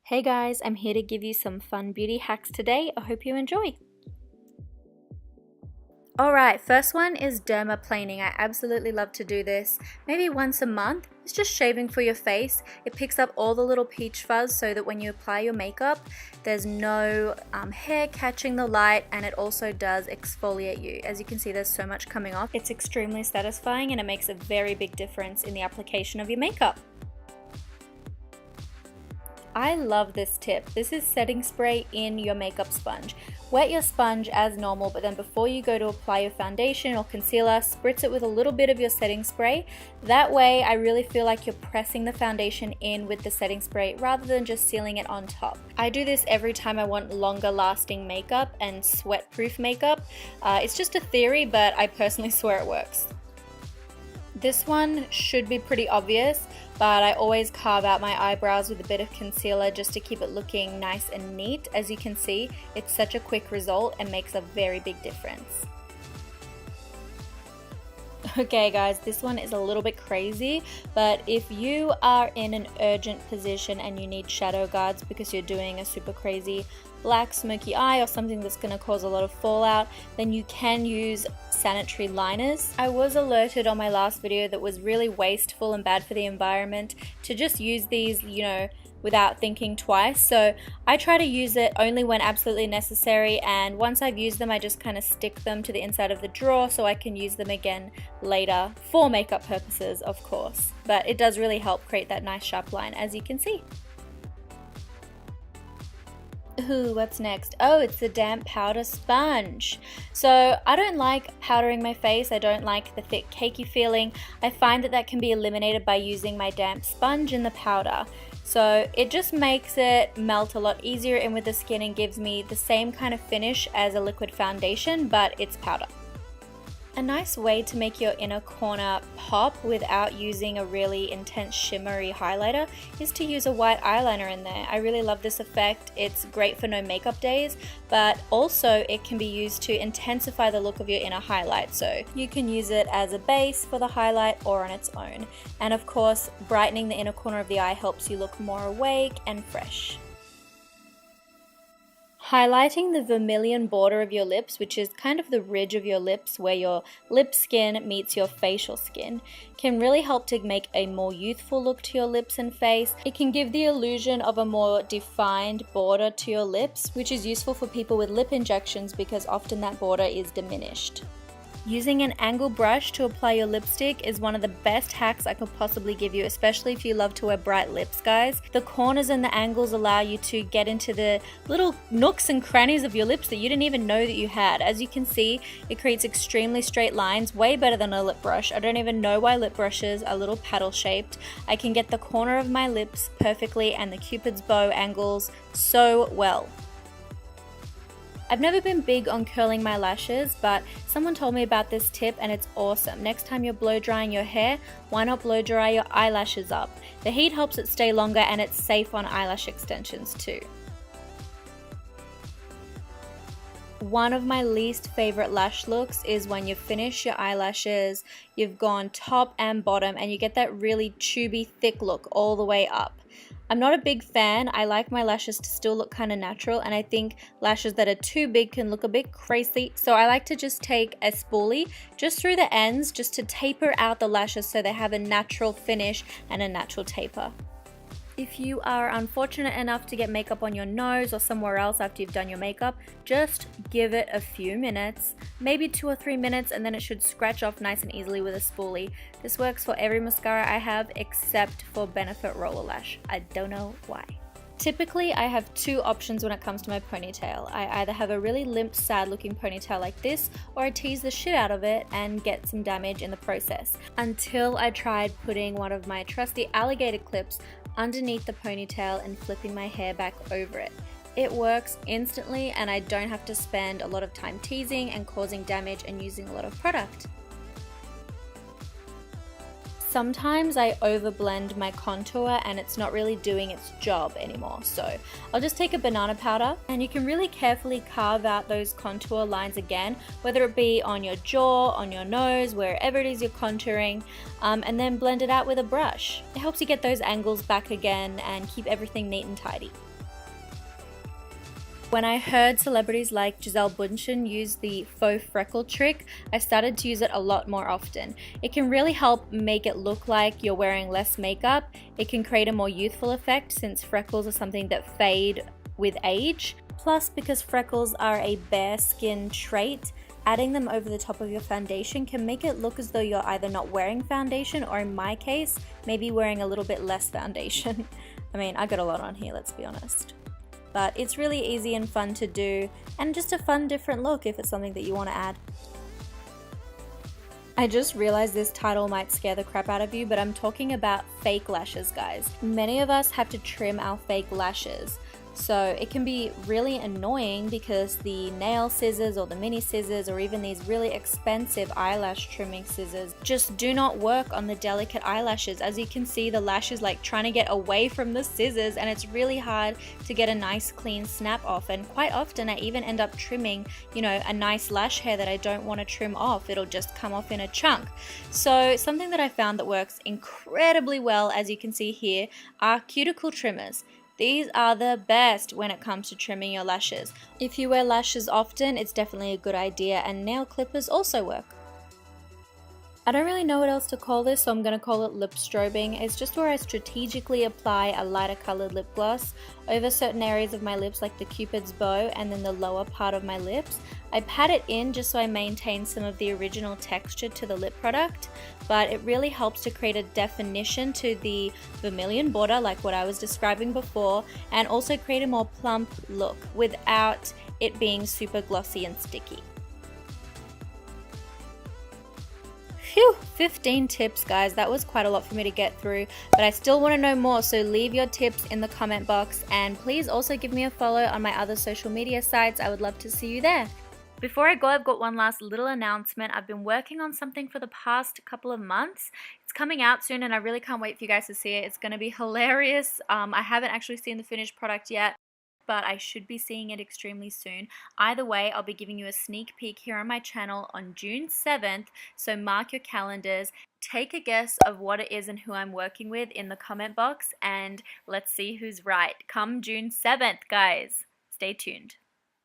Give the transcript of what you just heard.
Hey guys, I'm here to give you some fun beauty hacks today. I hope you enjoy. Alright, first one is dermaplaning. I absolutely love to do this. Maybe once a month. It's just shaving for your face. It picks up all the little peach fuzz so that when you apply your makeup, there's no hair catching the light, and it also does exfoliate you. As you can see, there's so much coming off. It's extremely satisfying and it makes a very big difference in the application of your makeup. I love this tip. This is setting spray in your makeup sponge. Wet your sponge as normal, but then before you go to apply your foundation or concealer, spritz it with a little bit of your setting spray. That way, I really feel like you're pressing the foundation in with the setting spray rather than just sealing it on top. I do this every time I want longer lasting makeup and sweat-proof makeup. It's just a theory, but I personally swear it works. This one should be pretty obvious, but I always carve out my eyebrows with a bit of concealer just to keep it looking nice and neat. As you can see, it's such a quick result and makes a very big difference. Okay guys, this one is a little bit crazy, but if you are in an urgent position and you need shadow guards because you're doing a super crazy black smoky eye or something that's going to cause a lot of fallout, then you can use sanitary liners. I was alerted on my last video that was really wasteful and bad for the environment to just use these, without thinking twice. So I try to use it only when absolutely necessary, and once I've used them, I just kind of stick them to the inside of the drawer so I can use them again later for makeup purposes, of course. But it does really help create that nice sharp line, as you can see. Ooh, what's next? Oh, it's the damp powder sponge. So I don't like powdering my face. I don't like the thick cakey feeling. I find that can be eliminated by using my damp sponge in the powder. So it just makes it melt a lot easier in with the skin and gives me the same kind of finish as a liquid foundation, but it's powder. A nice way to make your inner corner pop without using a really intense shimmery highlighter is to use a white eyeliner in there. I really love this effect. It's great for no makeup days, but also it can be used to intensify the look of your inner highlight. So you can use it as a base for the highlight or on its own. And of course, brightening the inner corner of the eye helps you look more awake and fresh. Highlighting the vermilion border of your lips, which is kind of the ridge of your lips where your lip skin meets your facial skin, can really help to make a more youthful look to your lips and face. It can give the illusion of a more defined border to your lips, which is useful for people with lip injections because often that border is diminished. Using an angle brush to apply your lipstick is one of the best hacks I could possibly give you, especially if you love to wear bright lips, guys. The corners and the angles allow you to get into the little nooks and crannies of your lips that you didn't even know that you had. As you can see, it creates extremely straight lines, way better than a lip brush. I don't even know why lip brushes are little paddle shaped. I can get the corner of my lips perfectly and the Cupid's bow angles so well. I've never been big on curling my lashes, but someone told me about this tip and it's awesome. Next time you're blow drying your hair, why not blow dry your eyelashes up? The heat helps it stay longer and it's safe on eyelash extensions too. One of my least favorite lash looks is when you finish your eyelashes, you've gone top and bottom, and you get that really tubey, thick look all the way up. I'm not a big fan. I like my lashes to still look kind of natural, and I think lashes that are too big can look a bit crazy. So I like to just take a spoolie just through the ends just to taper out the lashes so they have a natural finish and a natural taper. If you are unfortunate enough to get makeup on your nose or somewhere else after you've done your makeup, just give it a few minutes, maybe 2 or 3 minutes, and then it should scratch off nice and easily with a spoolie. This works for every mascara I have except for Benefit Roller Lash. I don't know why. Typically, I have two options when it comes to my ponytail. I either have a really limp, sad looking ponytail like this, or I tease the shit out of it and get some damage in the process. Until I tried putting one of my trusty alligator clips underneath the ponytail and flipping my hair back over it. It works instantly and I don't have to spend a lot of time teasing and causing damage and using a lot of product. Sometimes I overblend my contour and it's not really doing its job anymore. So I'll just take a banana powder and you can really carefully carve out those contour lines again, whether it be on your jaw, on your nose, wherever it is you're contouring, and then blend it out with a brush. It helps you get those angles back again and keep everything neat and tidy. When I heard celebrities like Gisele Bündchen use the faux freckle trick, I started to use it a lot more often. It can really help make it look like you're wearing less makeup. It can create a more youthful effect since freckles are something that fade with age. Plus, because freckles are a bare skin trait, adding them over the top of your foundation can make it look as though you're either not wearing foundation or, in my case, maybe wearing a little bit less foundation. I mean, I got a lot on here, let's be honest. But it's really easy and fun to do, and just a fun different look if it's something that you want to add. I just realized this title might scare the crap out of you, but I'm talking about fake lashes, guys. Many of us have to trim our fake lashes. So it can be really annoying because the nail scissors or the mini scissors or even these really expensive eyelash trimming scissors just do not work on the delicate eyelashes. As you can see, the lash is like trying to get away from the scissors, and it's really hard to get a nice clean snap off. And quite often I even end up trimming, a nice lash hair that I don't want to trim off. It'll just come off in a chunk. So something that I found that works incredibly well, as you can see here, are cuticle trimmers. These are the best when it comes to trimming your lashes. If you wear lashes often, it's definitely a good idea, and nail clippers also work. I don't really know what else to call this, so I'm going to call it lip strobing. It's just where I strategically apply a lighter colored lip gloss over certain areas of my lips, like the cupid's bow and then the lower part of my lips. I pat it in just so I maintain some of the original texture to the lip product, but it really helps to create a definition to the vermilion border like what I was describing before, and also create a more plump look without it being super glossy and sticky. Phew, 15 tips, guys. That was quite a lot for me to get through, but I still want to know more, so leave your tips in the comment box, and please also give me a follow on my other social media sites. I would love to see you there. Before I go, I've got one last little announcement. I've been working on something for the past couple of months. It's coming out soon, and I really can't wait for you guys to see it. It's going to be hilarious. I haven't actually seen the finished product yet, but I should be seeing it extremely soon. Either way, I'll be giving you a sneak peek here on my channel on June 7th, so mark your calendars. Take a guess of what it is and who I'm working with in the comment box, and let's see who's right. Come June 7th, guys. Stay tuned.